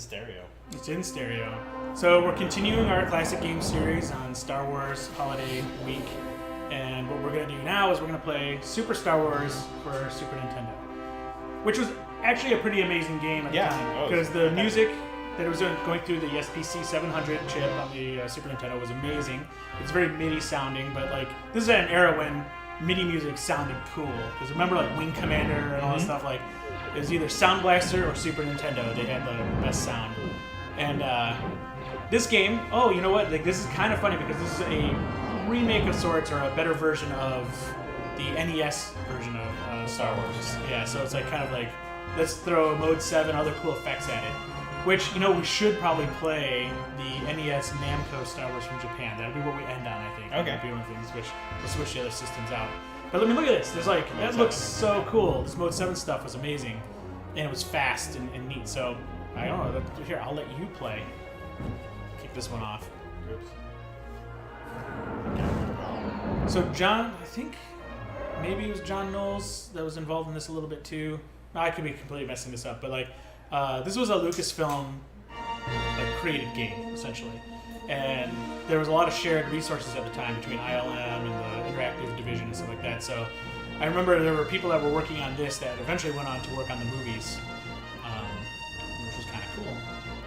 stereo. It's in stereo. So we're continuing our classic game series on Star Wars Holiday Week. And what we're going to do now is we're going to play Super Star Wars for Super Nintendo. Which was actually a pretty amazing game at the time. Because the music that it was going through the SPC 700 chip on the Super Nintendo was amazing. It's very MIDI sounding, but like this is at an era when MIDI music sounded cool. Because remember like Wing Commander and all that stuff, like it was either Sound Blaster or Super Nintendo. They had the best sound. And this game, oh, you know what? Like this is kind of funny because this is a remake of sorts, or a better version of the NES version of Star Wars. Yeah, so it's like kind of like, let's throw Mode 7, other cool effects at it. Which, you know, we should probably play the NES Namco Star Wars from Japan. That'd be what we end on, I think. Okay. That'd be one of the things, which we'll switch the other systems out. But let me look at this. There's like, that looks so cool. This Mode 7 stuff was amazing. And it was fast and neat. So, I don't know. Here, I'll let you play. Keep this one off. Oops. So John, I think maybe it was John Knowles that was involved in this a little bit too. No, I could be completely messing this up, but like this was a Lucasfilm like created game essentially, and there was a lot of shared resources at the time between ILM and the interactive division and stuff like that. So I remember there were people that were working on this that eventually went on to work on the movies, which was kind of cool.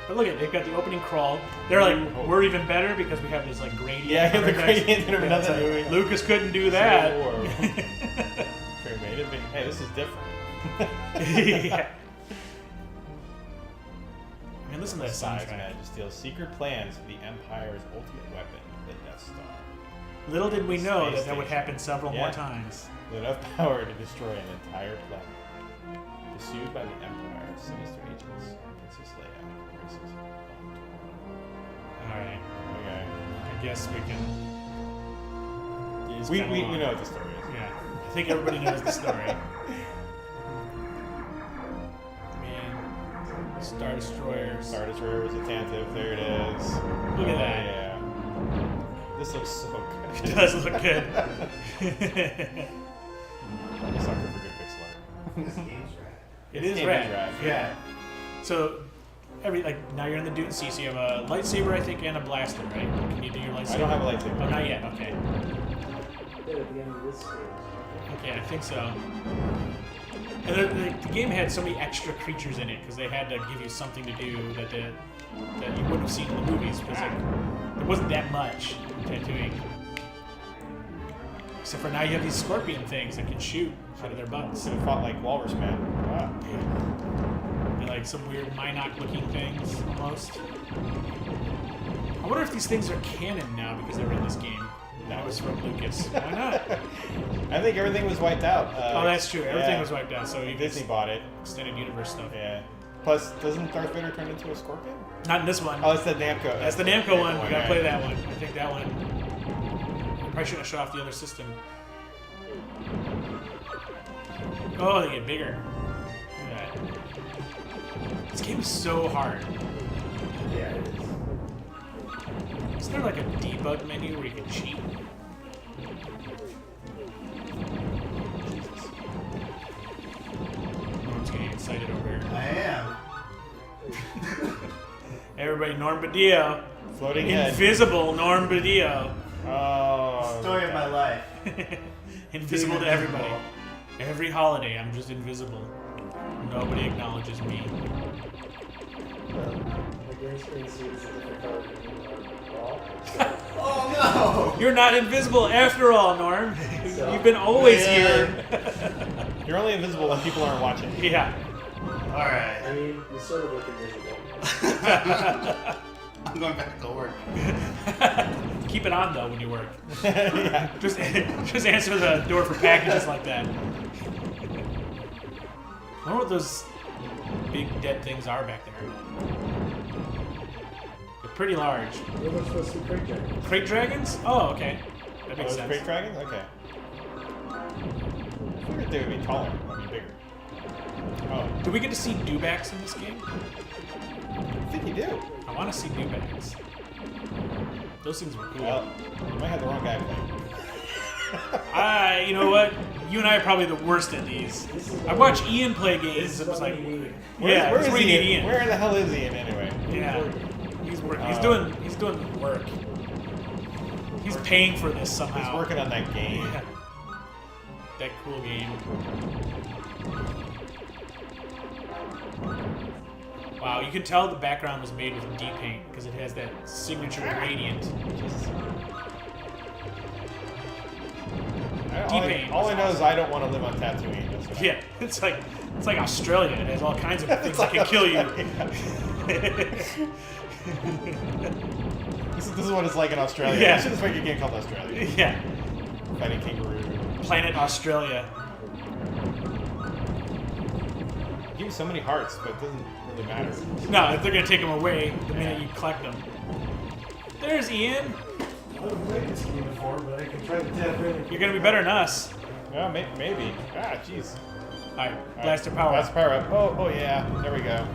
But look at it, they've got the opening crawl. They're like, we're even better because we have this like gradient. Yeah, the gradient in another movie. Lucas couldn't do that. Creative, but hey, this is different. Yeah. I mean, listen to that Size soundtrack. managed to steal secret plans of the Empire's ultimate weapon, the Death Star. Little did we know Space that would station. happen several more times. With enough power to destroy an entire planet. Pursued by the Empire, sinister agents, Princess Leia races. Alright. Okay. I guess we can... We know what the story is. Yeah. I think everybody knows the story. Man. Star Destroyers. Star Destroyer was attentive. There it is. Look at that. Yeah. This looks so good. It does look good. I'm a sucker for good pixel art. This game's rad. It is rad. Yeah. So, now you're in the Dune Sea, so you have a lightsaber, I think, and a blaster, right? Can you do your lightsaber? I don't have a lightsaber. Oh, not yet. Okay. At the end of this stage. Okay, I think so. And the game had so many extra creatures in it because they had to give you something to do that you wouldn't have seen in the movies because there wasn't that much tattooing. Except for now you have these scorpion things that can shoot out of their butts. Should have fought like Walrus Man. Wow. They're like some weird Minoc looking things almost. I wonder if these things are canon now because they were in this game. That was from Lucas. Why not? I think everything was wiped out. Oh, that's true. Everything was wiped out. So Disney bought it. Extended universe stuff. Yeah. Plus, doesn't Darth Vader turn into a scorpion? Not in this one. Oh, it's the Namco. That's the Namco one. We gotta play that one. I think that one. I probably shouldn't have shut off the other system. Oh, they get bigger. Look at that. This game is so hard. Yeah, it is. Isn't there like a debug menu where you can cheat? Norm's getting excited over here. I am. Everybody, Norm Badillo. Floating head. Invisible Norm Badillo. Oh. Story of my life. Invisible to everybody. Every holiday, I'm just invisible. Nobody acknowledges me. The green screen suits a different color than wall. Oh no! You're not invisible after all, Norm. You've been always here. You're only invisible when people aren't watching. Yeah. Alright. I mean, you sort of look invisible. I'm going back to work. Keep it on though when you work. Yeah. Just answer the door for packages like that. I wonder what those big dead things are back there. They're pretty large. We're supposed to be crate dragons. Crate dragons? Oh, okay. That makes those sense. crate dragons? Okay. I figured they would be taller. I mean, bigger. Oh. Do we get to see dewbacks in this game? I think you do. I want to see dewbacks. Those things were cool. Well, you might have the wrong guy playing. You know what? You and I are probably the worst at these. I watched Ian play games. It was like, yeah, Where it's is where you need Ian? Ian. Where the hell is Ian anyway? Yeah, he's working. He's doing the work. He's paying for this somehow. He's working on that game. Yeah. That cool game. Wow, you can tell the background was made with D-Paint because it has that signature gradient. D-Paint. All I know is I don't want to live on Tatooine. That's what Yeah, it's like Australia. It has all kinds of things that can kill you. This is what it's like in Australia. Yeah. You should just make a game called Australia. Yeah. Fighting kangaroo. Planet Australia. Give you so many hearts, but it doesn't really matter. No, they're gonna take them away the minute you collect them. There's Ian. I haven't played this game before, but I can try to tap in. You're gonna be better than us. Well, maybe. Ah, jeez. Alright, blaster power. Blaster power up. Oh yeah. There we go.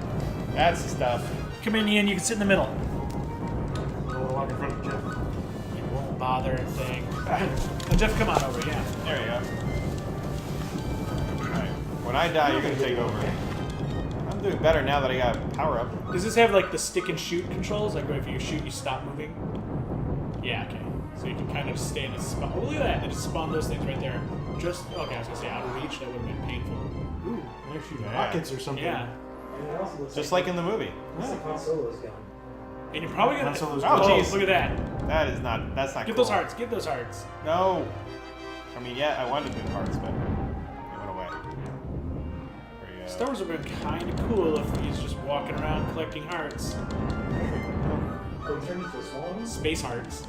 That's the stuff. Come in, Ian. You can sit in the middle. I'll walk in front of Jeff. It won't bother a thing. Oh, Jeff, come on over. Yeah. There you go. Alright. When I die, you're gonna take over. I'm doing better now that I got power up. Does this have like the stick and shoot controls? Like if you shoot, you stop moving? Yeah, okay. So you can kind of stay in a spot. Oh, look at that. They just spawned those things right there. Just, okay, I was gonna say out of reach. That would have been painful. Ooh, they're shooting Yeah. rockets or something. Yeah. And it also looks Just like in the movie. looks like Han Solo's gun. And you're probably gonna. Han Solo's Oh, gun. jeez. Look at that. That's not Give cool. those hearts. Give those hearts. No. I mean, yeah, I wanted to do hearts, but they went away. There you go. Star Wars would have been kind of cool if he's just walking around collecting hearts. Oh, it turned into a small one? Space hearts.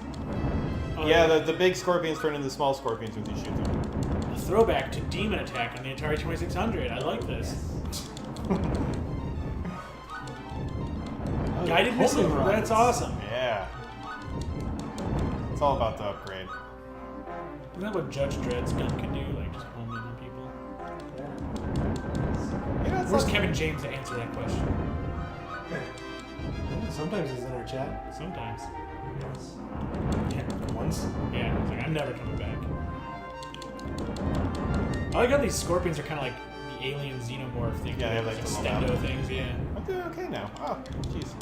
Yeah, the big scorpions turn into small scorpions when you shoot them. A throwback to Demon Attack on the Atari 2600. I like this. Guided missile. homing rockets. That's awesome. Yeah. It's all about the upgrade. Isn't that what Judge Dredd's gun can do? Like just home in on people? Yeah, it's Where's like, Kevin James to answer that question? Sometimes he's in our chat. Sometimes. Yeah. Once. Yeah, he's like, I'm never coming back. I like how these scorpions are kind of like the alien xenomorph thing. Yeah, they have, like, the extendo little things, yeah. I'm doing okay now. Oh, jeez.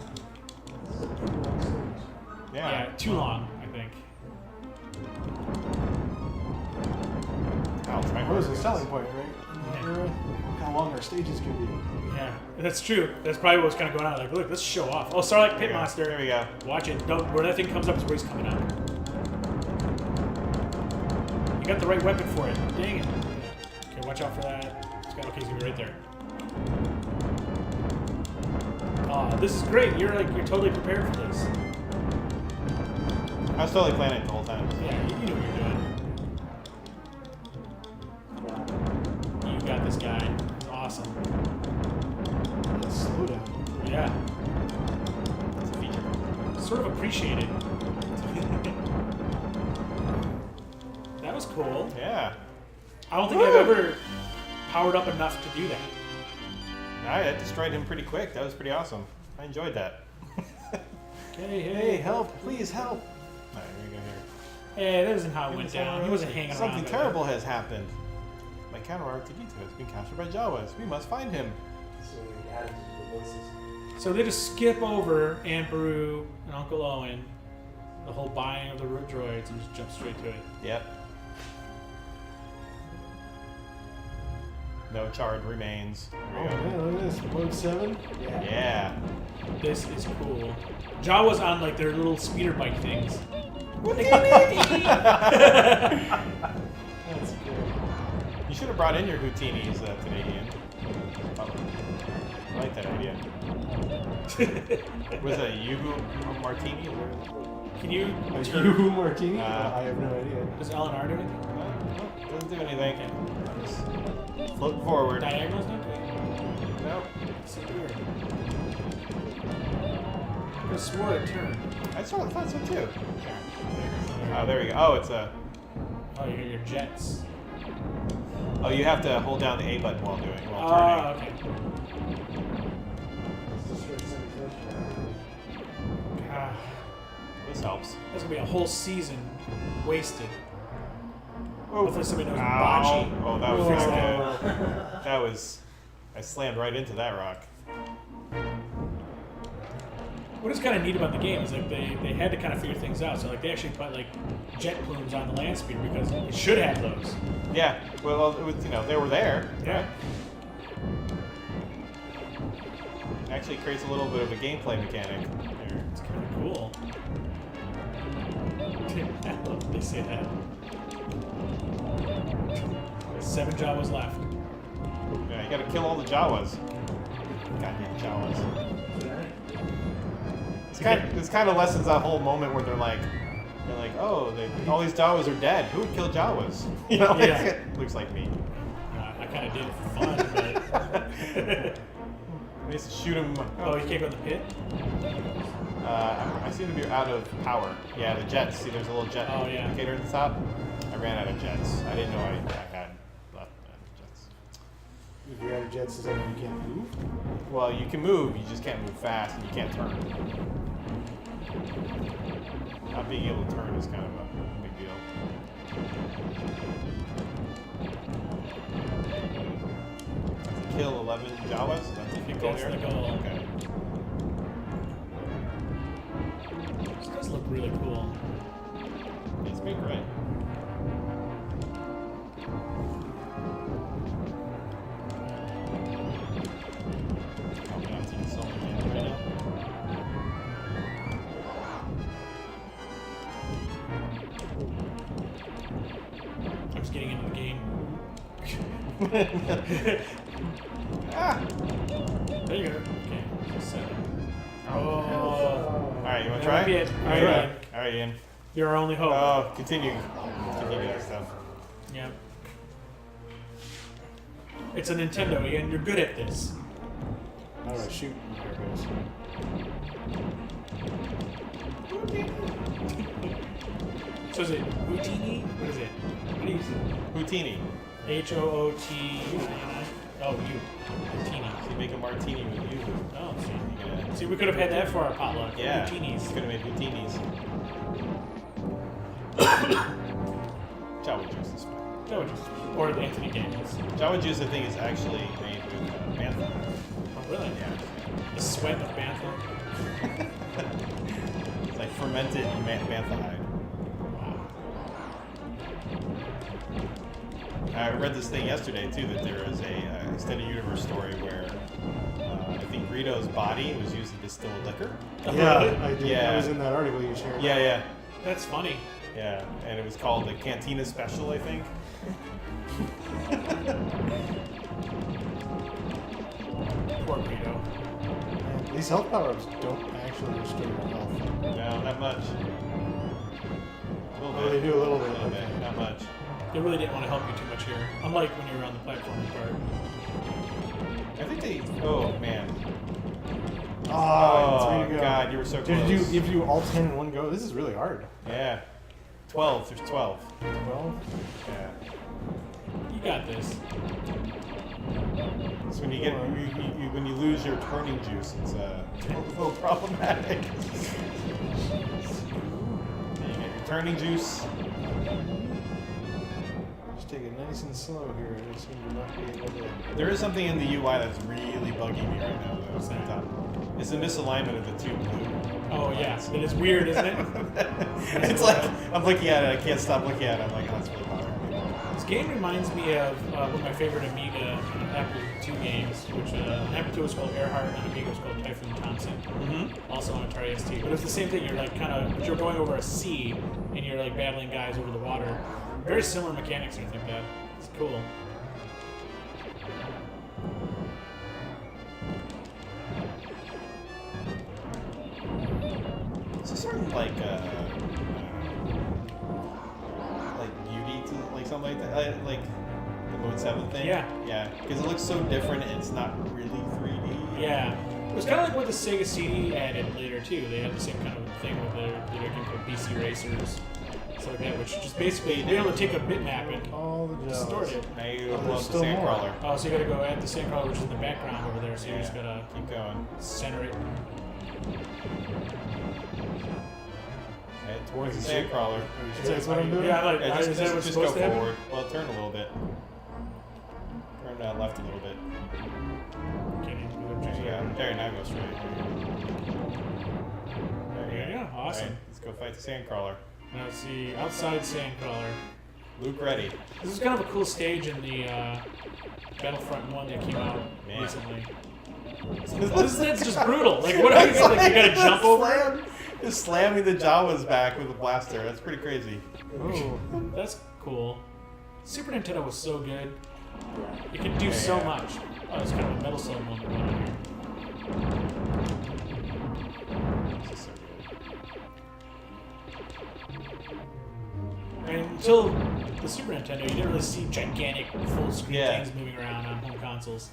Yeah, Yeah. too long, I think. I'll try That was a harder. selling point, right? Yeah. How long our stages can be. Yeah, that's true. That's probably what was kind of going on. Like, look, let's show off. Oh, Starlight There we go. Pitmaster. There we go. Watch it. Don't, where that thing comes up is where he's coming out. You got the right weapon for it. Dang it. Okay, watch out for that. Okay, he's gonna be right there. Oh, this is great. You're totally prepared for this. I was totally playing it the whole time. Yeah, you knew what you're doing. You got this guy. It's awesome. Slow down. Yeah. It's a feature. Sort of appreciated. That was cool. Yeah. I don't think I've ever powered up enough to do that. I destroyed him pretty quick. That was pretty awesome. I enjoyed that. Hey, help! Please help! Alright, here we go here. Hey, that isn't how it went down. He wasn't hanging around. Something terrible has happened. My counter R2D2 has been captured by Jawas. We must find him. So we added to the voices. So they just skip over Aunt Beru and Uncle Owen, the whole buying of the root droids, and just jump straight to it. Yep. No charred remains. Oh There we go. man, look at this. Mode 7? Yeah. This is cool. Jawas on like their little speeder bike things. That's good. You should have brought in your Houtinis today, Ian. Oh, I like that idea. Was it a Yugo Martini? Can you? A Yoo-hoo martini? I have no idea. Does L&R do anything? Doesn't do anything. Just float forward. Diagonal's not doing Nope. so weird. I could have swore it turned. I sort of thought so too. Oh, there we go. Oh, it's a. Oh, your jets. Oh, you have to hold down the A button while turning. Oh, okay. Ah, This helps. that's gonna be a whole season wasted. Hopefully somebody knows Ow. bocce. Oh, that was Fix really that. good. That was. I slammed right into that rock. What is kind of neat about the game is like they had to kind of figure things out. So like they actually put like jet plumes on the land speeder because it should have those. Yeah. Well, it was, they were there. Yeah. It actually creates a little bit of a gameplay mechanic. Here. It's kind of cool. I love that they say that. 7 Jawas left. Yeah, you gotta kill all the Jawas. Goddamn Jawas. This kind of lessens that whole moment where they're like, oh, all these Jawas are dead. Who would kill Jawas? Yeah. Looks like me. I kind of did it for fun, but. I used to shoot him. Oh, you can't go in the pit? I seem to be out of power. Yeah, the jets. See, there's a little jet indicator at the top. I ran out of jets. I didn't know I had left jets. If you're out of jets, does that mean you can't move? Well, you can move. You just can't move fast, and you can't turn. Not being able to turn is kind of a big deal. Kill 11 Jawas? That's the goal That's here? the goal. Okay. This does look really cool. It's big, right? I'm not seeing so many right now. I'm just getting into the game. Ah! There you go. Okay. Just set it. Oh. Alright, you want to That try? might be it. Alright, Alright. Alright, Ian. Your only hope. Oh, continue. Continue that stuff. Yep. It's a Nintendo, Ian. You're good at this. How do I shoot? There it goes. So is it Houdini? What is it? What do you Houtini. Hootini. Oh, you. Houtini. So you make a martini with you. Oh, see. You gotta- See, we could have had that for our potluck. Yeah. Houtinis. Could have made Houtinis. Java juice is fine. That would just, or the Anthony Daniels. Java juice, I think, is actually made with bantha. Oh, really? Yeah. The sweat of Bantha. It's like fermented bantha hide. I read this thing yesterday too that there is a extended universe story where I think Rito's body was used to distill liquor. Yeah, I did. Yeah. I was in that article you shared. Yeah, yeah, That's funny. yeah. And it was called the Cantina Special, I think. Poor Guido. Man, these health power-ups don't actually restore your health. No, not much. A little Oh, bit. they do a little bit. A little bit, Okay. not much. They really didn't want to help you too much here. Unlike when you were on the platforming part. I think they. Oh man. Oh, Oh there you go. God, you were so close. Did you give you all 10 in one go? This is really hard. Yeah. 12. There's 12. Well, Yeah. You got this. So when you get when you lose your turning juice, it's a little problematic. You get your turning juice. just take it nice and slow here. I seem to not be able to. There is something in the UI that's really bugging me right now, though. What's that? It's the misalignment of the two blue. Oh, yeah. It is weird, isn't it? It's like I'm looking at it, I can't stop looking at it. I'm like, oh, that's really bothering me. This game reminds me of one of my favorite Amiga Apple II games, which Apple II was called Earhart and Amiga was called Typhoon Thompson. Mm-hmm. Also on Atari ST. But it's the same thing. You're like you're going over a sea and you're like battling guys over the water. Very similar mechanics and everything like that. It's cool. It's a certain like beauty to like something like that, like the Mode 7 thing. Yeah. Yeah, because it looks so different. And it's not really 3D. Yeah. It was kind of like what the Sega CD added later too. They had the same kind of thing with their game called BC Racers, stuff like that, which just basically be able to take a bitmap and All the distort Jawas. it. Now you Oh, go there's up the still more. Sandcrawler. Oh, so you gotta go add the same color, which is in the background over there. So you just gotta keep going. center it. towards the Sand crawler. Are you sure that's what I'm doing? Yeah, like, Yeah, is that what's just go supposed to happen? forward. Well, turn a little bit. Turn left a little bit. Can't even do it. There you go. There, now go straight. There There you go. Awesome. Alright, let's go fight the sandcrawler. Now let's see, outside Sandcrawler. Luke ready. This is kind of a cool stage in the Battlefront 1 that came out Man. recently. It's just brutal. Like, what are you gonna, like, you gotta jump over it? Just slamming the Jawas back with a blaster. That's pretty crazy. Oh. That's cool. Super Nintendo was so good. It could do so much. Oh, it's kind of a Metal Slug moment going on here. This is so good. And until the Super Nintendo, you didn't really see gigantic full-screen Yeah. things moving around on home consoles.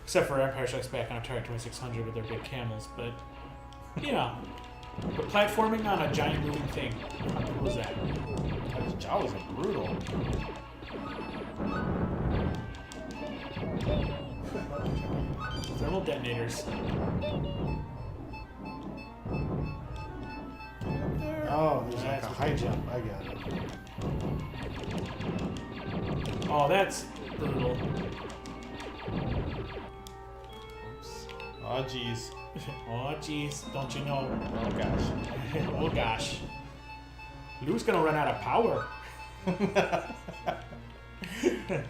Except for Empire Strikes Back on Atari 2600 with their big camels, but, you know. But platforming on a giant moving thing, how cool was that? Those Jawas are brutal. Thermal detonators. Oh, there's like That's a what high jump. I got it. Oh, that's brutal. Oops. Oh, jeez. Oh, jeez, don't you know? Oh, gosh. Oh, gosh. Lou's gonna run out of power.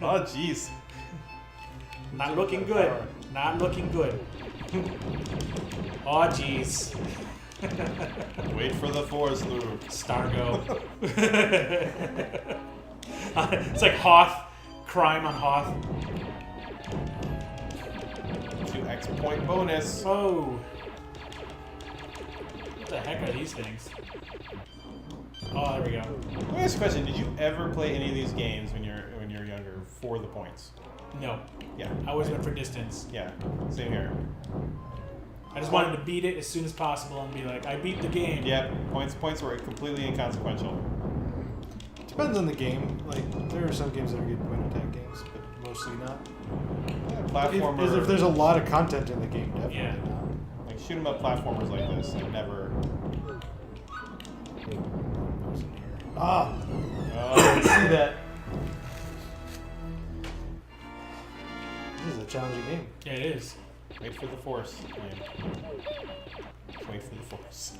Oh, jeez. Not looking good. Not looking good. Oh, jeez. Wait for the force, Luke. Stargo. It's like Hoth. Crime on Hoth. 2x point bonus. Oh. What the heck are these things? Oh, there we go. Let me ask you a question. Did you ever play any of these games when you're younger for the points? No. Yeah. I always went for distance. Yeah. Same here. I just wanted to beat it as soon as possible and be like, I beat the game. Yeah. Points were completely inconsequential. Depends on the game. Like, there are some games that are good point attack games, but mostly not. Yeah, platformer. If there's a lot of content in the game, definitely Yeah. not. Like shoot 'em up platformers like this. Like never. Ah! Oh, See that? This is a challenging game. Yeah, it is. wait for the force. Man. Wait for the force.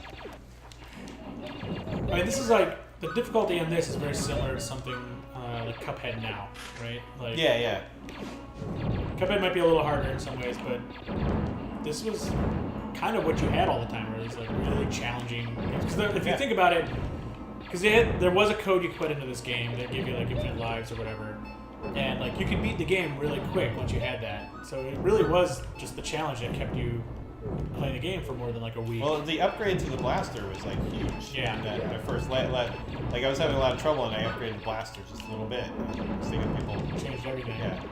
I mean, this is like, the difficulty in this is very similar to something like Cuphead now, right? Like, Yeah, yeah. Cuphead might be a little harder in some ways, but this was kind of what you had all the time, really. It's like really challenging games. Because if you think about it, because there was a code you could put into this game that gave you like infinite lives or whatever, and like you could beat the game really quick once you had that. So it really was just the challenge that kept you playing the game for more than like a week. Well, the upgrade to the blaster was like huge. Yeah. That first like I was having a lot of trouble and I upgraded the blaster just a little bit. Thinking people. Changed everything. Yeah.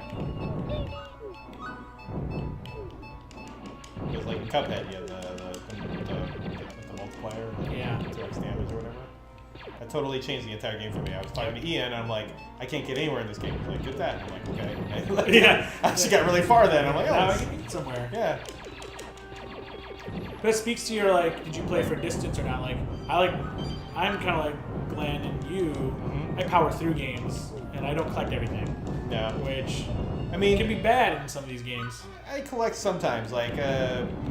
It was like in Cuphead, you had the multiplier, the Yeah. 2x damage or whatever. That totally changed the entire game for me. I was talking to Ian and I'm like, I can't get anywhere in this game. He's like, get that. I'm like, okay. And like, Yeah. I actually got really far then. I'm like, oh, Now I this- can beat somewhere. yeah. But it speaks to your like, did you play for distance or not? Like, I'm kind of like Glenn and you. Mhm. I power through games and I don't collect everything, Yeah. which I mean, can be bad in some of these games. I collect sometimes. Like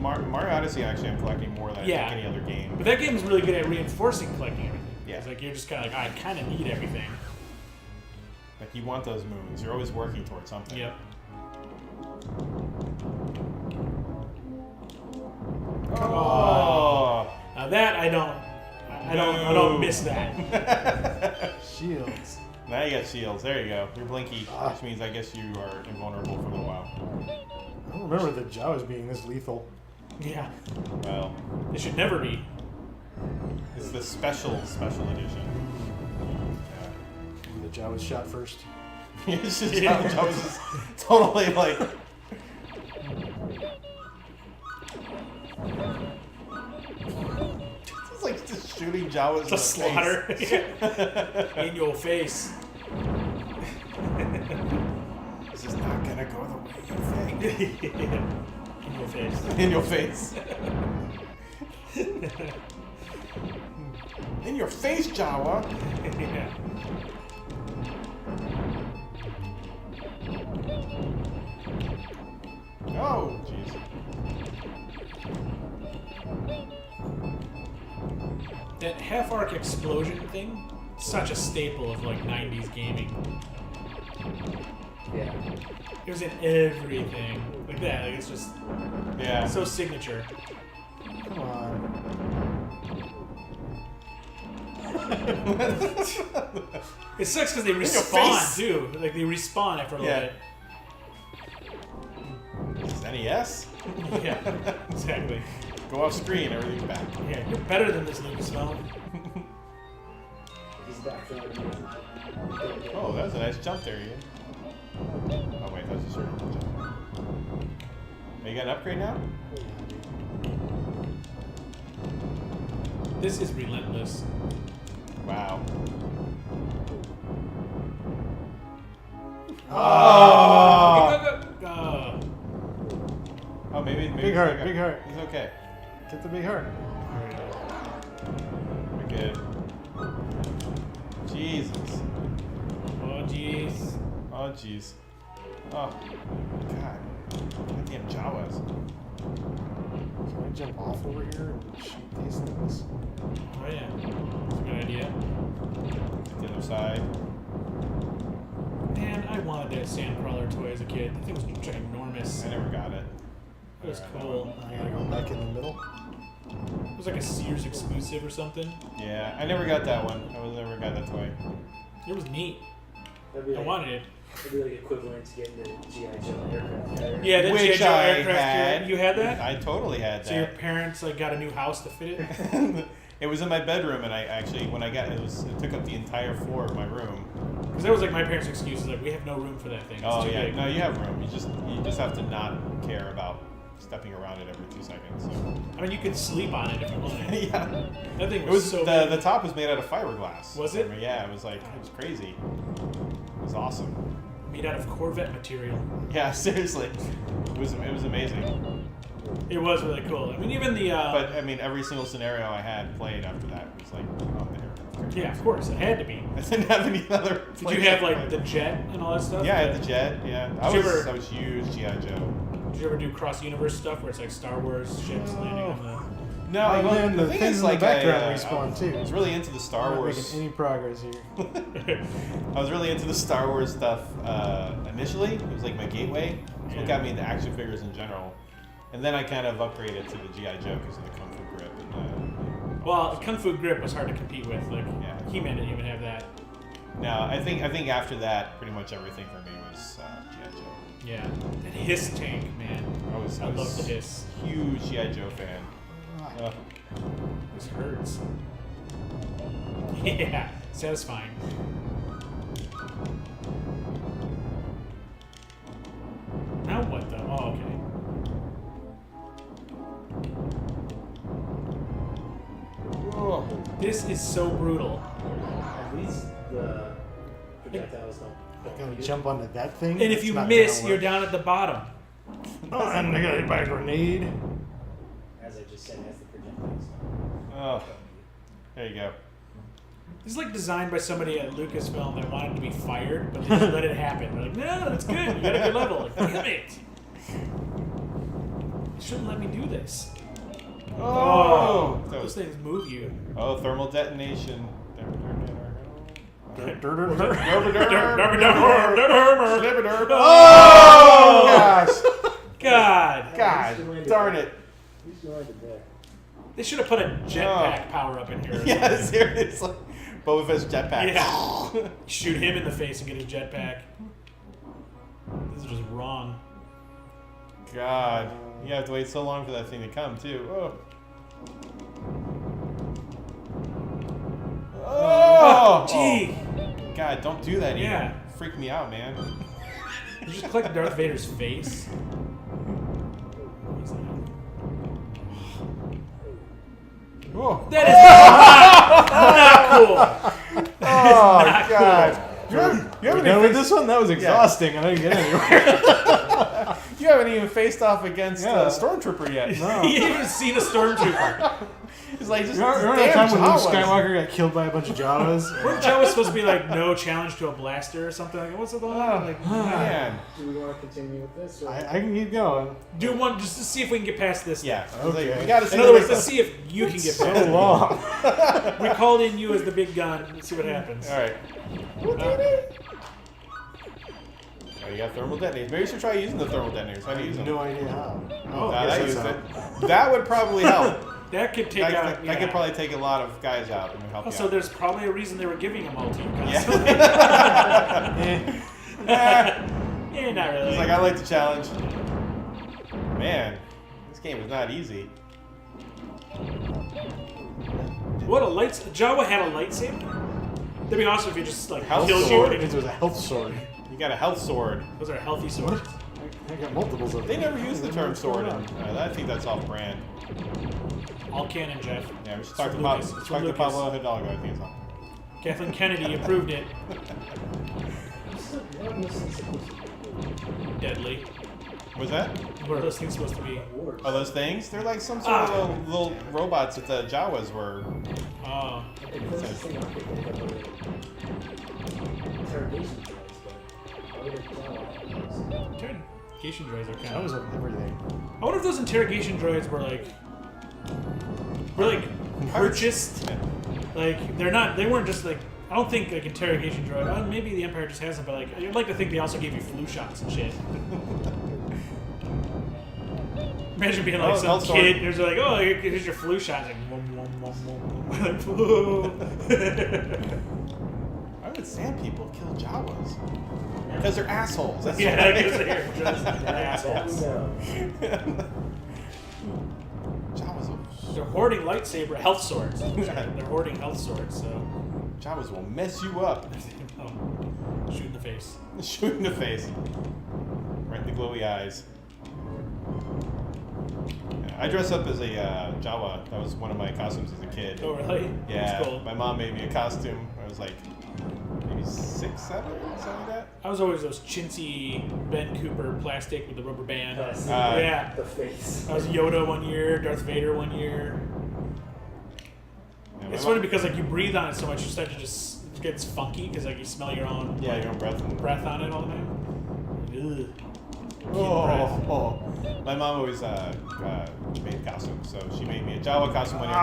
Mario Odyssey, actually, I'm collecting more than Yeah. I think any other game. But that game is really good at reinforcing collecting everything. Yeah. It's like you're just kind of like, I kind of need everything. Like you want those moons. You're always working towards something. Yep. Oh. Now that I don't miss that. Shields. Now you got shields. There you go. You're blinky, which means I guess you are invulnerable for a little while. I don't remember the Jawas being this lethal. Yeah. Well, It should never be. it's the special edition. The Jawas shot first. Yeah. It's just I was just totally like. It's like just shooting Jawas The slaughter in in your face. This is not gonna go the way you think. In your face. In your face. In your face, Jawa. Yeah. Oh, jeez. That half-arc explosion thing, such a staple of like 90s gaming. Yeah. It was in everything. Like that, like it's just Yeah. so signature. Come on. It sucks because they your respawn face. too. Like they respawn after a little Yeah. Is this NES? bit. Yeah, exactly. Go off screen, everything's back. Yeah, you're better than this Lucasfilm. He's back from Oh, that was a nice jump there, Ian. Oh wait, that was just sort of a jump. Oh, you got an upgrade now? This is relentless. Wow. Oh, Oh, maybe Big heart, big heart. He's okay. Get the big heart. We're good. Jesus. oh, jeez. Oh, jeez. Oh, God. Goddamn Jawas. Can I jump off over here and shoot these things? Oh yeah, that's a good idea. The other side. Man, I wanted that Sandcrawler toy as a kid. That thing was ginormous. I never got it. It was Alright, cool. I gotta go back in the middle. It was like a Sears exclusive or something. Yeah, I never got that one. I never got that toy. It was neat. That'd be I like, wanted it. that'd be like equivalent to getting the G.I. Joe aircraft carrier. Yeah, the Which G.I. Joe I aircraft had. carrier. You had that? I totally had So your that. parents like got a new house to fit it? It was in my bedroom, and I actually, when I got it, it took up the entire floor of my room. Because that was like my parents' excuse. Like we have no room for that thing. It's Oh too yeah, big. no, you have room. You just have to not care about stepping around it every 2 seconds. So. I mean, you could sleep on it if you wanted. Yeah. That thing It was was so the big. top was made out of fiberglass. Was it? Yeah, it was like it was crazy. It was awesome. Made out of Corvette material. Yeah, seriously, it was amazing. It was really cool. I mean, even the. But I mean, every single scenario I had played after that was like on there. Yeah, of course, it had to be. I didn't have any other. Did you have like the jet and all that stuff? Yeah, I had the jet. Yeah, I Did you was ever- I was huge GI Joe. Did you ever do cross-universe stuff where it's like Star Wars ships landing on the? No, And well, then the thing things is, in the like, background I respawn, too. was really into the Star I'm not Wars. making any progress here. I was really into the Star Wars stuff initially. It was like my gateway. It's what got me into action figures in general. And then I kind of upgraded to the GI Joe because of the Kung Fu grip. And, Well, Kung Fu Grip was hard to compete with. Like Yeah. He-Man didn't even have that. no, I think after that, pretty much everything for me was GI Joe. Yeah, that Hiss tank, man. I was I love the Hiss. huge GI Joe fan. This hurts. Yeah, satisfying. Now what the? Oh, okay. Oh. This is so brutal. At least the projectiles don't Gonna hit you. jump onto that thing? And if That's you not miss, gonna you're work. down at the bottom. Oh, and I got hit by a grenade. As I just said, as the projectiles Oh, there you go. This is like designed by somebody at Lucasfilm that wanted to be fired, but they just let it happen. They're like, no, that's good. You got a good level. Like, damn it. You shouldn't let me do this. Oh, that Those was, things move you. oh, thermal detonation. Oh, gosh. God. God darn it. At least you landed there. They should have put a jetpack power up in here. Yeah, seriously. Boba Fett's jetpack. Yeah. Shoot him in the face and get his jetpack. This is just wrong. God. You have to wait so long for that thing to come, too. Oh. Oh! Gee. God, don't do that, Ian. Yeah. Freak me out, man. You just click Darth Vader's face. He's like, Oh. that is not cool. Oh, not God. You haven't Done even with this one? That was exhausting. I didn't get anywhere. You haven't even faced off against Yeah. a stormtrooper yet. No. You haven't seen a stormtrooper. It's like just Remember that damn time when Luke Jawas. Skywalker got killed by a bunch of Jawas? Weren't Jawas supposed to be like no challenge to a blaster or something? Like, what's the line? Like, Man. Do we want to continue with this? Or? I can keep going. do one just to see if we can get past this. Yeah. Okay. Like, we gotta see In other words, the let's see if you can get past So it. long. We called in you as the big gun. Let's see what happens. All right. Oh, you got thermal detonators. Maybe you should try using the thermal detonators. How I do you use have them? no idea how. I yes, use that's it. That would probably help. That could take out. That could probably take a lot of guys out and help Also, you out. there's probably a reason they were giving them all to you. Yeah. Yeah, not really. It's like, I like the challenge. Man, this game is not easy. What a lights? Jawa had a lightsaber. That'd be awesome if you just like Health killed sword? you. It was a health sword. You got a health sword. Those are healthy swords. I got multiples of They them. never use the term sword. I think that's off brand. All canon, Jeff. Yeah, we should talk to From Lucas. It's from Lucas. Pablo Hidalgo. I think it's on. Kathleen Kennedy approved it. What was this supposed to be? Deadly. Was that? What are those things supposed to be? Wars. Oh, those things? They're like some sort of little robots that the Jawas were. Oh. The closest thing I could think of were interrogation droids, but I would have thought Interrogation droids are kind That was of. everything. I wonder if those interrogation droids were like purchased. Like they're not. They weren't just like. I don't think like interrogation droid. Maybe the Empire just has them, but like I'd like to think they also gave you flu shots and shit. Imagine being like some Health sword. kid. There's like, oh, here's your flu shot. Like, wom, wom, wom, wom. Like, whoa. Why would sand people kill Jawas? Because they're assholes. That's Yeah, why. because they're just assholes. Jawas will, They're hoarding lightsaber health swords. They're hoarding health swords, so Jawas will mess you up. shoot in the face. Shoot in the face. Right in the glowy eyes. Yeah, I dress up as a Jawa. That was one of my costumes as a kid. Oh, really? Yeah. That's cool. My mom made me a costume. I was like maybe 6, 7, something like that. I was always those chintzy Ben Cooper plastic with the rubber band. Yes. Yeah. The face. I was Yoda one year, Darth Vader one year. Yeah, my It's mom- funny because like you breathe on it so much, you start to just it gets funky because like you smell your own Yeah, your own breath. breath on it all the time. Ugh. Oh. My mom always made costumes, so she made me a Jawa costume one year.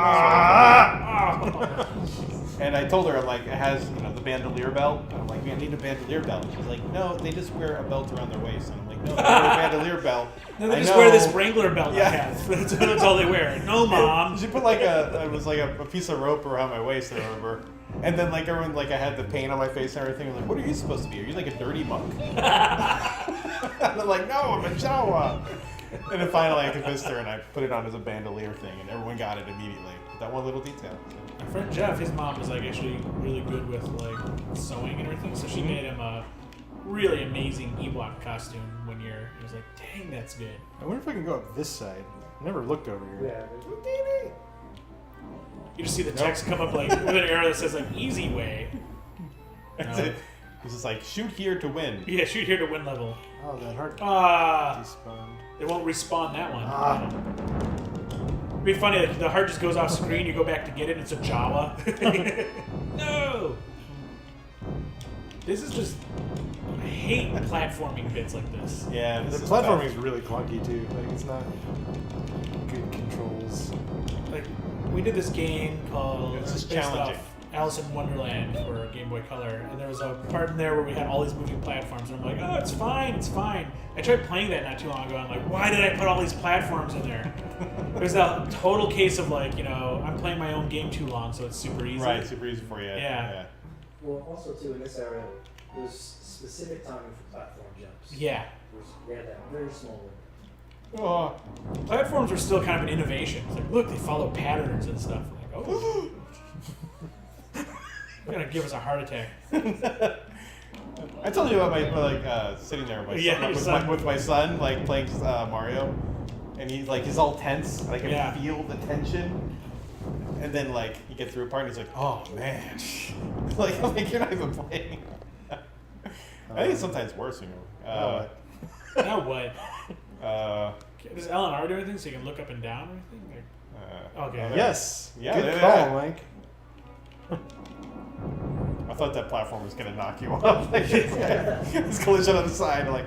And I told her, I'm like, it has, the bandolier belt. And I'm like, I need a bandolier belt. She's like, no, they just wear a belt around their waist. And I'm like, no, they wear a bandolier belt. No, they I just know. wear this Wrangler belt Yeah. I have. That's all they wear. No, Mom. She put like it was like a piece of rope around my waist, I remember. And then like everyone, like I had the paint on my face and everything. I'm like, what are you supposed to be? Are you like a dirty monk? And I'm like, no, I'm a Jawa. And then finally I convinced her and I put it on as a bandolier thing and everyone got it immediately. With that one little detail. My friend Jeff, his mom was like actually really good with like sewing and everything, so she made him a really amazing Ewok costume one year. It was like, dang, that's good. I wonder if I can go up this side. I never looked over here. Yeah. You just see the text come up like with an arrow that says like easy way. That's No. it. He's just like, shoot here to win. Yeah, shoot here to win level. Oh, that heart Ah, despawned. it won't respawn that one. Ah. It'd be funny, like, the heart just goes off screen, you go back to get it, it's a Jawa. No! This is just... I hate platforming bits like this. Yeah, The this is platforming tough. is really clunky too. Like it's not good controls. Like, we did this game called... It's just based challenging. off Alice in Wonderland for Game Boy Color, and there was a part in there where we had all these moving platforms, and I'm like, oh, it's fine, it's fine. I tried playing that not too long ago, and I'm like, why did I put all these platforms in there? It was a total case of like, I'm playing my own game too long, so it's super easy. Right, super easy for you. Yeah. Well, also too in this era, there's specific timing for platform jumps. Yeah. We had that very small one. Oh. Platforms are still kind of an innovation. It's like, look, they follow patterns and stuff. Like, oh. You're gonna give us a heart attack. I told you about my sitting there with my, Yeah, son, your with, son. with my son, like playing Mario, and he's all tense. Like I Yeah. can feel the tension, and then like you get through a part, and he's like, "Oh man," I'm like you're not even playing. I think it's sometimes worse, Now what? Uh, Does LNR do anything so you can look up and down or anything? Like, Okay. there. Yes. Yeah, Good look call, at that. Mike. I thought that platform was gonna knock you off. Like, this collision on the side, like,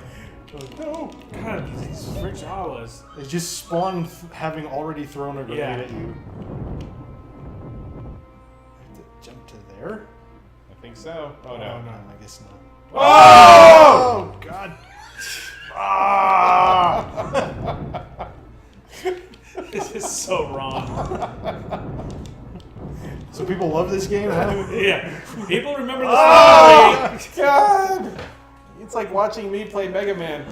no. God, these Jawas. It just spawned having already thrown a grenade Yeah. at you. I have to jump to there? I think so. Oh no. No, I guess not. Oh! God. Ah! This is so wrong. So people love this game, huh? Yeah. People remember the Oh God! It's like watching me play Mega Man.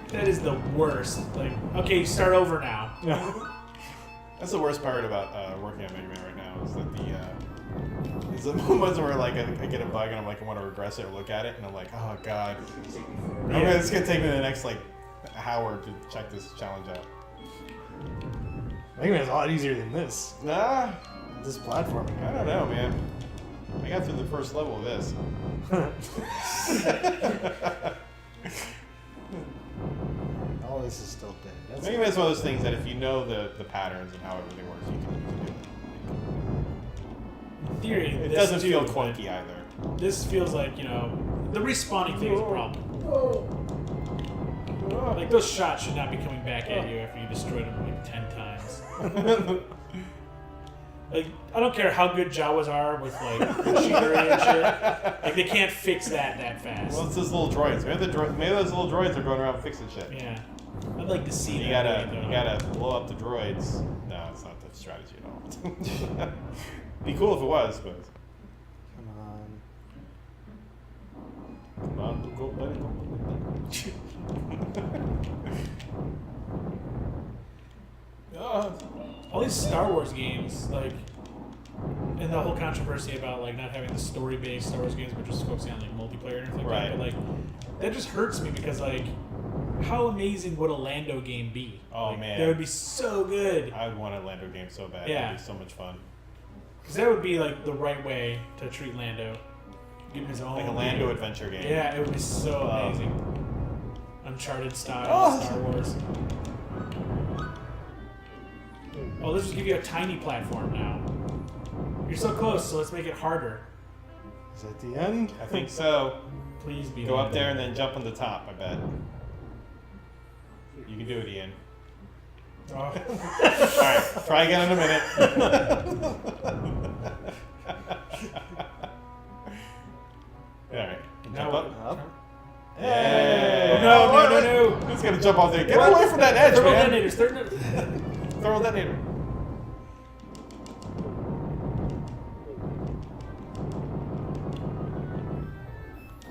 That is the worst. Like, okay, start over now. That's the worst part about working on Mega Man right now is that is the moments where like I get a bug and I'm like I want to regress it or look at it and I'm like, oh God, it's gonna take me the next like hour to check this challenge out. Mega Man's a lot easier than this. Nah, This platforming. I don't know, man. I got through the first level of this. All this is still dead. That's Mega Man's one of those things that if you know the patterns and how everything works, you can do it. In theory, It this doesn't too, feel but clunky either. This feels like, the respawning thing is a problem. Like, those shots should not be coming back at you after you destroyed them like 10 times. Like, I don't care how good Jawas are with, like, machinery and shit. Like, they can't fix that fast. Well, it's those little droids. Maybe those little droids are going around fixing shit. Yeah. I'd like to see You that. gotta blow up the droids. No, it's not the strategy at all. Be cool if it was, but Come on. come on, go, buddy, go, All these Star Wars games, like, and the whole controversy about, like, not having the story-based Star Wars games, but just focusing on, like, multiplayer and everything like that. But, like, that just hurts me because, like, how amazing would a Lando game be? Oh, Like, man. That would be so good. I would want a Lando game so bad. Yeah. It'd be so much fun. Because that would be, like, the right way to treat Lando. Give him his own. Like a Lando adventure game. Yeah, it would be so amazing. Uncharted style Oh. Star Wars. Oh, let's just give you a tiny platform now. You're so close, so let's make it harder. Is that the end? I think so. Please be. Go up there and then jump on the top, I bet. You can do it, Ian. Oh. Alright, try again in a minute. Alright, jump up. Up. Yeah. No. It's gonna jump off there. Get away from that edge, Thermal man. detonators. Thermal detonator.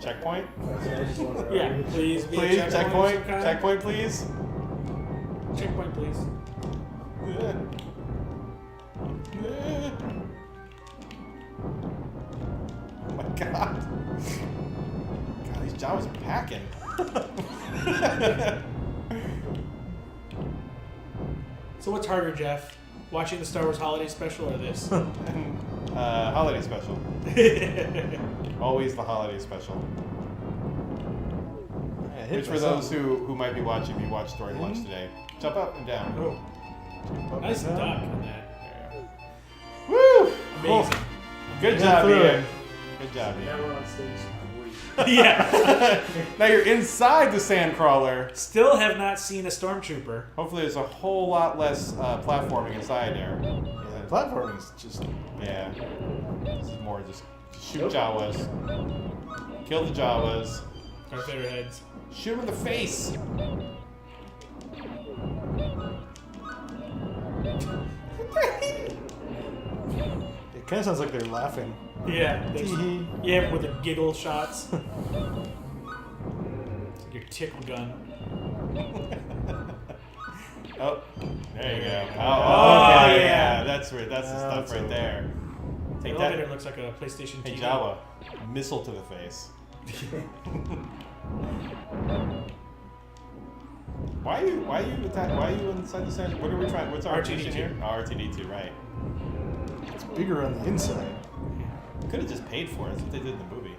Checkpoint? Yeah, please. Be a Please, checkpoint. of some kind. Checkpoint, please. Checkpoint, please. Oh my god. God, these Jawas are packing. So what's harder, Jeff? Watching the Star Wars Holiday Special or this? Holiday special. Always the holiday special. I hit Which for myself. those who might be watching me watch during lunch today, jump up and down. Oh. Up Nice and duck down. on that. Woo! Amazing. Good Get job, through Ian. it. Good job, Now Ian. we're on stage 3. Yeah. Now you're inside the sandcrawler. Still have not seen a stormtrooper. Hopefully there's a whole lot less platforming inside there. Yeah, platforming is just. Yeah. This is more just shoot Jawas. Kill the Jawas. Darth Vader heads. Shoot him in the face. It kind of sounds like they're laughing. Yeah. Tee-hee. Yeah, with the giggle shots. Your tickle gun. Oh, there you go. Oh, Okay, yeah. That's the stuff that's right over. there. The Take elevator that. looks like a PlayStation Hey TV. Jawa, missile to the face. Why are you inside the center? What are we trying? What's our R2D2. mission here? Oh, R2D2, right. It's bigger on the inside. Could have just paid for it. That's what they did in the movie.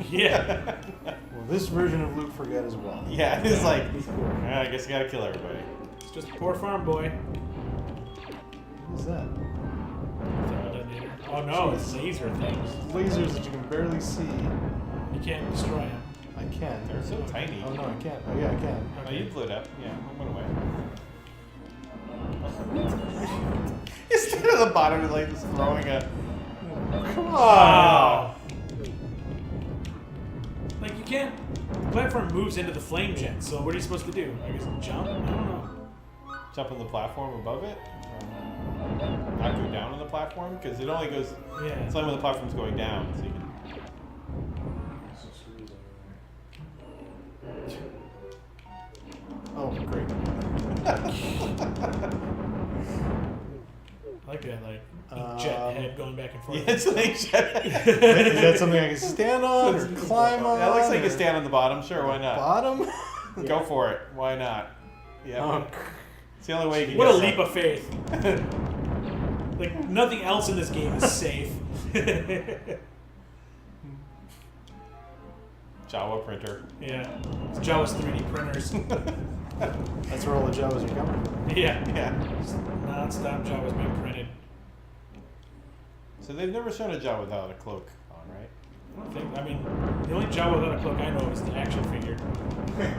Yeah. Well, this version of Luke forgot as well. Yeah, it's like, He's cool. I guess you gotta kill everybody. It's just a poor farm boy. What is that? Detonator. Oh no, it's laser things. Lasers that you can barely see. You can't destroy him. I can. They're so tiny. Oh no, I can't. Oh yeah, I can. Oh, you blew it up. Yeah, it went away. He's still at the bottom and like just throwing a. Come on. Wow. Like you can't. The platform moves into the flame jet. So what are you supposed to do? I guess jump? I don't know. Jump on the platform above it. Not go down on the platform because it only goes. Yeah. It's only when the platform's going down, so you can. Oh, great. I like that, like jet head going back and forth. Yeah, it's like. Is that something I can stand on or climb on? That looks like or you stand on the bottom. Sure, why not? Bottom? Go for it. Why not? Yeah. Oh, It's the only way you can What a get leap some. of faith. Like nothing else in this game is safe. Jawa printer. Yeah. It's Jawa's 3D printers. that's where all the Jawas are coming from. Yeah. Yeah. Just non-stop Jawas being printed. So they've never shown a Jawa without a cloak on, right? I don't think. I mean, the only Jawa without a cloak I know of is the action figure,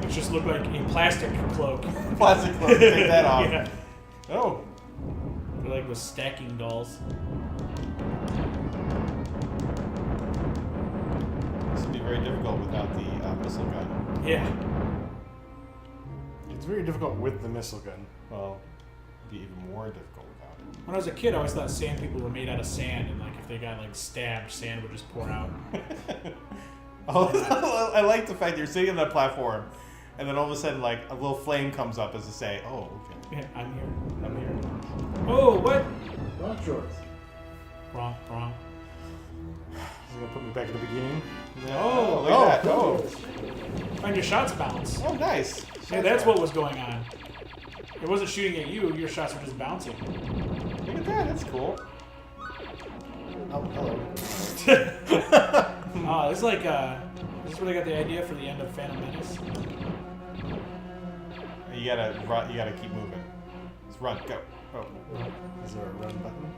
which just looked like a plastic cloak. Plastic cloak. Take that off. Yeah. Oh. They're like with stacking dolls. This would be very difficult without the missile gun. Yeah. It's very difficult with the missile gun. Well, it'd be even more difficult without it. When I was a kid, I always thought sand people were made out of sand, and like if they got like stabbed, sand would just pour out. Oh, I like the fact you're sitting on that platform, and then all of a sudden, like a little flame comes up as to say, "Oh, okay, Yeah, I'm here. I'm here." Oh, what? Long shorts. Wrong. Is it gonna put me back at the beginning? Oh, look at that! Oh, Find your shots bounce. oh, nice. Yeah, that's what was going on. It wasn't shooting at you. Your shots were just bouncing. Look at that. That's cool. Oh, hello. Oh, it's like is this where they got the idea for the end of Phantom Menace? You gotta run. You gotta keep moving. Just run. Go. Oh. Is there a run button?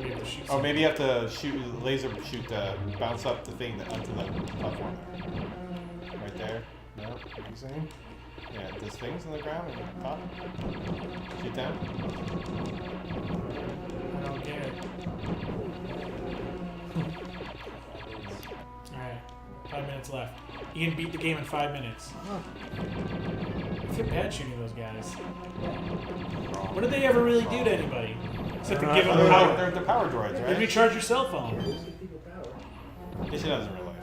We have to shoot Oh, maybe you have to shoot laser shoot bounce up the thing onto the platform. Right there. No. What are you saying? Yeah, there's things on the ground and pop. Shoot down. I don't care. Alright. 5 minutes left. You can beat the game in 5 minutes. I feel bad shooting those guys. What did they ever really do to anybody? Except for give them They're power. the power droids, They right? recharge your cell phone. Those give people power. Yes, it does in real life.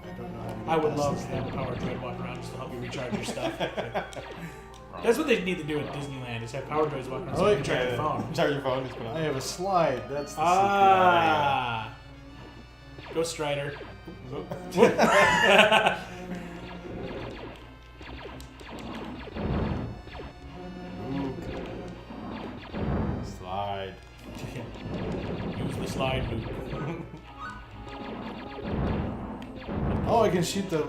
I don't know how to I would pass love this to have a power droid walk around just to help you recharge your stuff. That's what they need to do at Disneyland, is have power droids walking around so you can charge your phone. Charge your phone. Just put I on. have a slide. That's the Ah! Go Strider. Slide. Use the slide loop. secret. Oh, I can shoot the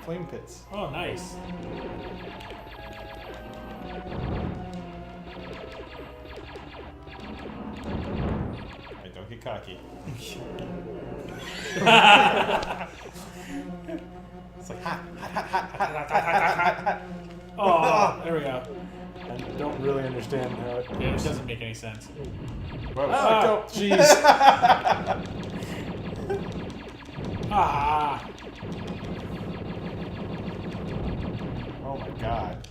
flame pits. Oh, nice. Hey, don't get cocky. It's like hot. Oh, there we go. I don't really understand how it. Yeah, this doesn't make any sense. Whoa. Ah, go. Jeez. Ah! Oh my god.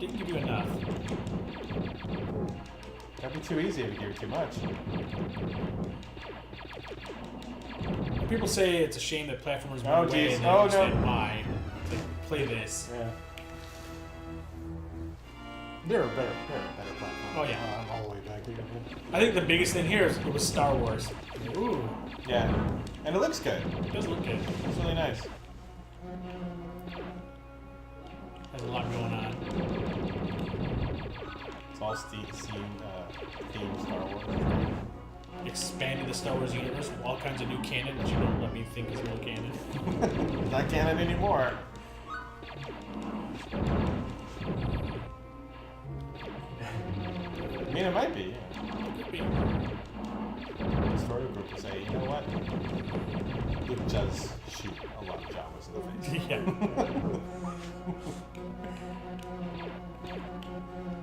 Didn't give you enough. That'd be too easy if you gave it too much. People say it's a shame that platformers Oh, moved away geez. and Oh, they no. understand why. It's like, play this. Yeah. They're a better platform. Oh, yeah. I'm all the way back here. I think the biggest thing here is it was Star Wars. Ooh, Yeah. And it looks good. it does look good. It's really nice. Has a lot going on. It's all themed Star Wars. expanding the Star Wars universe with all kinds of new canon that you don't let me think is real canon. Not canon anymore. I mean, it might be. Yeah. The story group will say, you know what? Luke does shoot a lot of Jawas in the face. Yeah.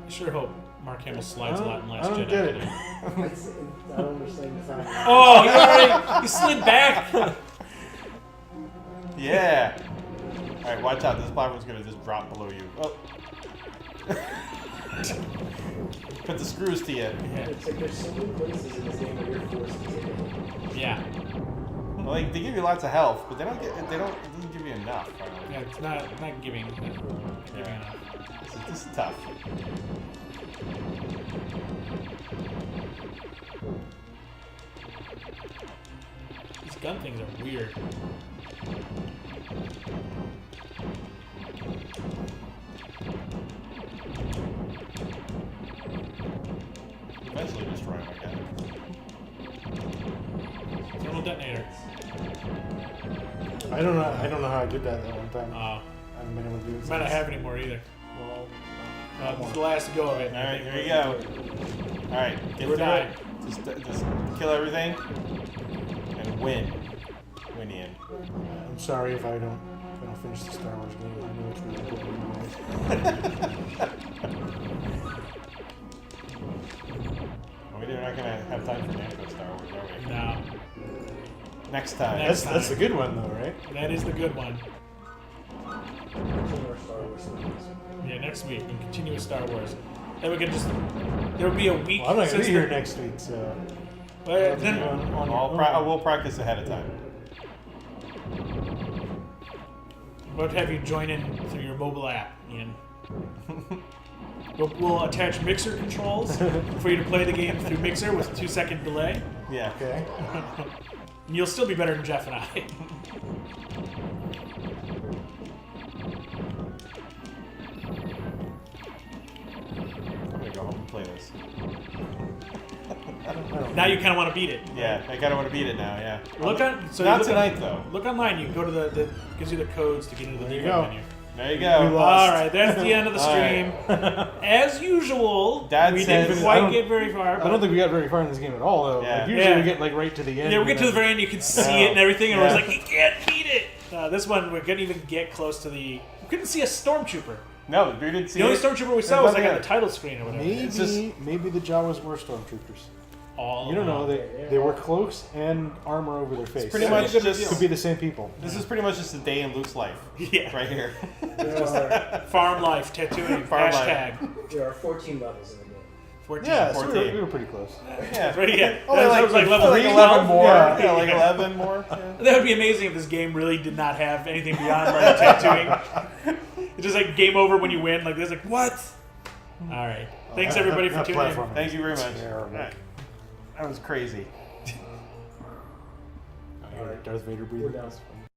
I sure hope Mark Hamill slides a lot in Last I don't Jedi. get it. I don't understand the fact. Oh, he slid back. Yeah. All right, watch out. This platform's gonna just drop below you. Oh. Put the screws to you. It's like there's so many places in this game where you're forced to get in. Yeah. Well, like, they give you lots of health, but it doesn't give you enough. Right? Yeah, it's not giving enough. This is tough. These gun things are weird. Eventually destroy my guy. Thermal detonator. I don't know how I did that one time. Oh. I haven't been able to do it. Might not since. have any more either. Well, This is the last go of it. All right, here we go. All right, get We're to dying. it. Just kill everything and win. Win in. I'm sorry if I don't finish the Star Wars game. I know it's really good. We're not gonna have time for Namco Star Wars, are we? No. Next time. That's the good one though, right? That is the good one. More Star Wars things. Yeah, next week we can continue with Star Wars. Then we can just there will be a week. Well, I'm not gonna since be here the- next week, so. Well, then, We'll practice ahead of time. we'll have you join in through your mobile app, Ian. We'll attach Mixer controls for you to play the game through Mixer with a 2-second delay. Yeah. Okay. And you'll still be better than Jeff and I. I'm gonna go home and play this. Now you kind of want to beat it. Yeah, I kinda want to beat it now, yeah. Look on. So you Not look tonight, on, though. Look online. You can go to the gives you the codes to get into the There you default go. menu. There you We go. lost. All right, that's the end of the All stream. As usual, Dad we says- didn't I quite don't- get very far. I But don't think we got very far in this game at all, though. Yeah. Like, usually Yeah. we get like right to the end. yeah, we get to the and very end. You can see Oh, it and everything, and we're yeah. just like, you can't beat it. This one, we couldn't even get close to the. We couldn't see a stormtrooper. No, we didn't see The only it. stormtrooper we saw was like on Yeah. the title screen or whatever. Maybe It's just- maybe the Jawas were stormtroopers. All You don't know. around. They were close and armor over their face. pretty Yeah, much good just deal. could be the same people. This is pretty much just a day in Luke's life. Yeah. Right here. There are, Farm life tattooing. Farm life. Hashtag. there are 14 levels in the game. 14. Yeah, so 14. we were pretty close. Yeah. Right, yeah. Only That was like level like 3, 11 more. Yeah. Yeah, like 11 more. Yeah. That would be amazing if this game really did not have anything beyond like tattooing. It's just like game over when you win. Like there's like what? All right. Thanks everybody for Not tuning in. platforming. Thank you very much. Terrible. All right. That was crazy. Darth Vader breathing. We're done.